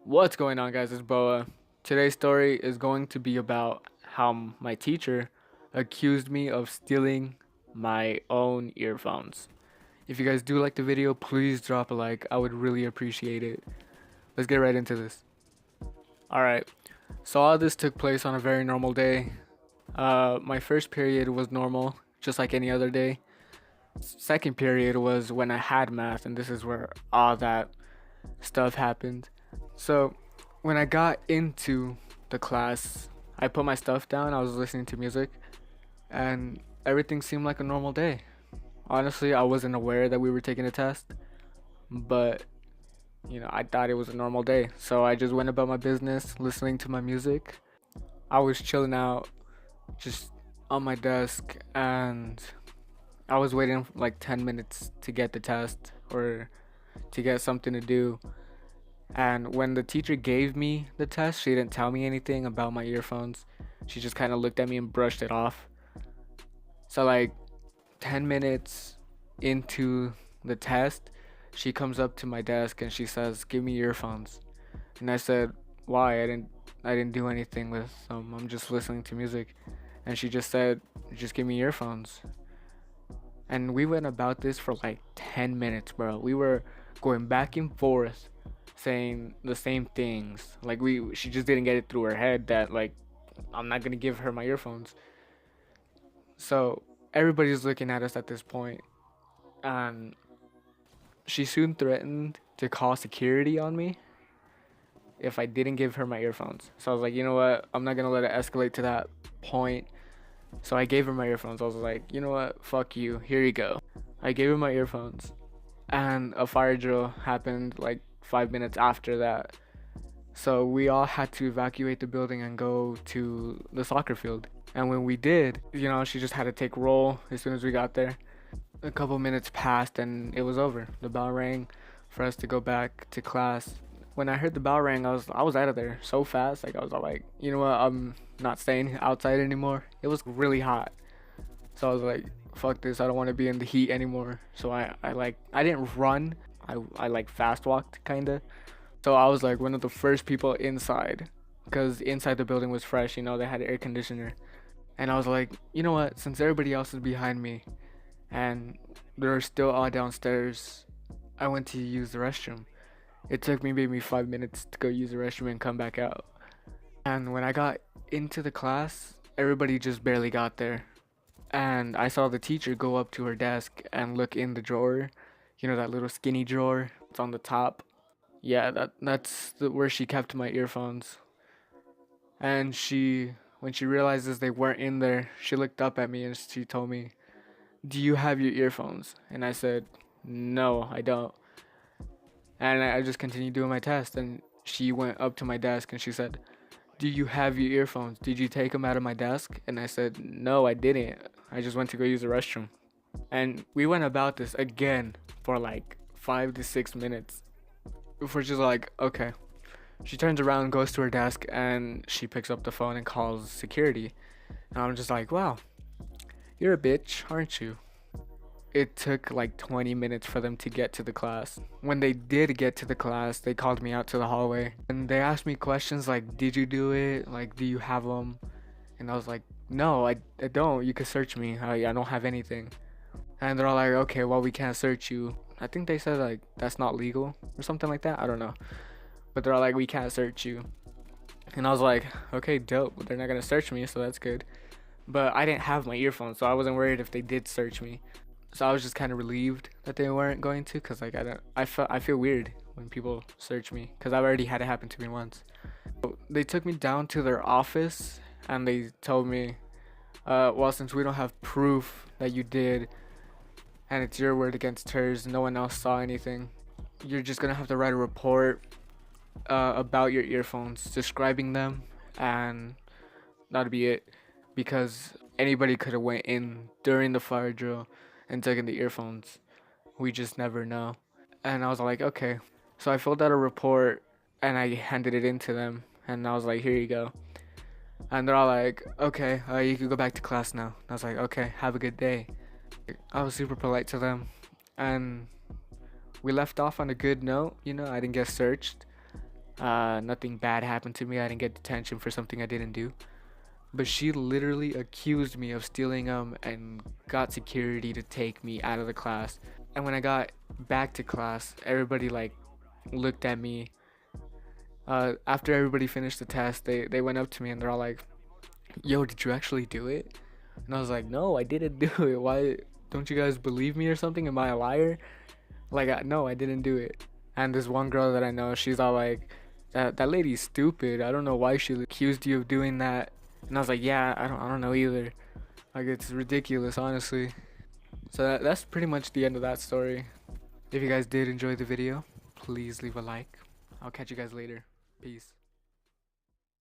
What's going on, guys? It's Boa. Today's story is going to be about how my teacher accused me of stealing my own earphones. If you guys do like the video, please drop a like. I would really appreciate it. Let's get right into this. Alright, so all this took place on a very normal day. My first period was normal, just like any other day. Second period was when I had math, and this is where all that stuff happened. So, when I got into the class, I put my stuff down, I was listening to music, and everything seemed like a normal day. Honestly, I wasn't aware that we were taking a test, but I thought it was a normal day. So I just went about my business, listening to my music. I was chilling out just on my desk, and I was waiting for like 10 minutes to get the test or to get something to do. And when the teacher gave me the test, she didn't tell me anything about my earphones. She just kind of looked at me and brushed it off. So, like 10 minutes into the test, she comes up to my desk and she says, "Give me earphones." And I said, "Why? I didn't do anything with them. I'm just listening to music." And she just said, "Just give me earphones." And we went about this for like 10 minutes, bro. We were going back and forth saying the same things. Like she just didn't get it through her head that like I'm not going to give her my earphones. So everybody's looking at us at this point, and she soon threatened to call security on me if I didn't give her my earphones. So I was like, "You know what? I'm not going to let it escalate to that point." So I gave her my earphones. I was like, "You know what? Fuck you. Here you go." I gave her my earphones, and a fire drill happened like 5 minutes after that. So we all had to evacuate the building and go to the soccer field. And when we did, she just had to take roll as soon as we got there. A couple minutes passed and it was over. The bell rang for us to go back to class. When I heard the bell ring, I was out of there so fast. Like I was all like, "You know what? I'm not staying outside anymore." It was really hot. So I was like, "Fuck this. I don't want to be in the heat anymore." So I didn't run. I like fast walked kinda. So I was like one of the first people inside, because inside the building was fresh, they had an air conditioner. And I was like, "You know what, since everybody else is behind me and they're still all downstairs, I went to use the restroom." It took me maybe 5 minutes to go use the restroom and come back out. And when I got into the class, everybody just barely got there. And I saw the teacher go up to her desk and look in the drawer, that little skinny drawer. It's on the top. Yeah, where she kept my earphones. And when she realizes they weren't in there, she looked up at me and she told me, "Do you have your earphones?" And I said, "No, I don't." And I just continued doing my test. And she went up to my desk and she said, "Do you have your earphones? Did you take them out of my desk?" And I said, "No, I didn't. I just went to go use the restroom." And we went about this again for like 5 to 6 minutes before she's like, "Okay." She turns around, goes to her desk, and she picks up the phone and calls security. And I'm just like, "Wow, you're a bitch, aren't you?" It took like 20 minutes for them to get to the class. When they did get to the class, they called me out to the hallway and they asked me questions like, "Did you do it? Like, do you have them?" And I was like, "No, I don't. You could search me. I don't have anything." And they're all like, "Okay, well, we can't search you." I think they said like that's not legal or something like that. I don't know. But they're all like, "We can't search you." And I was like, "Okay, dope. They're not gonna search me, so that's good." But I didn't have my earphones, so I wasn't worried if they did search me. So I was just kind of relieved that they weren't going to, cause like I feel weird when people search me, cause I've already had it happen to me once. So they took me down to their office and they told me, "Well, since we don't have proof that you did, and it's your word against hers, no one else saw anything, you're just gonna have to write a report about your earphones, describing them, and that'll be it, because anybody could have went in during the fire drill and taken the earphones. We just never know." And I was like, "Okay." So I filled out a report and I handed it in to them, and I was like, "Here you go." And they're all like, "Okay, you can go back to class now." And I was like, "Okay, have a good day." I was super polite to them, and we left off on a good note. I didn't get searched. Nothing bad happened to me. I didn't get detention for something I didn't do. But she literally accused me of stealing them and got security to take me out of the class. And when I got back to class, everybody like looked at me. After everybody finished the test, they went up to me and they're all like, "Yo, did you actually do it?" And I was like, "No, I didn't do it. Why don't you guys believe me or something? Am I a liar?" Like, no, I didn't do it. And this one girl that I know, she's all like, that lady's stupid. I don't know why she accused you of doing that." And I was like, "Yeah, I don't know either. Like, it's ridiculous, honestly." So that's pretty much the end of that story. If you guys did enjoy the video, please leave a like. I'll catch you guys later. Peace.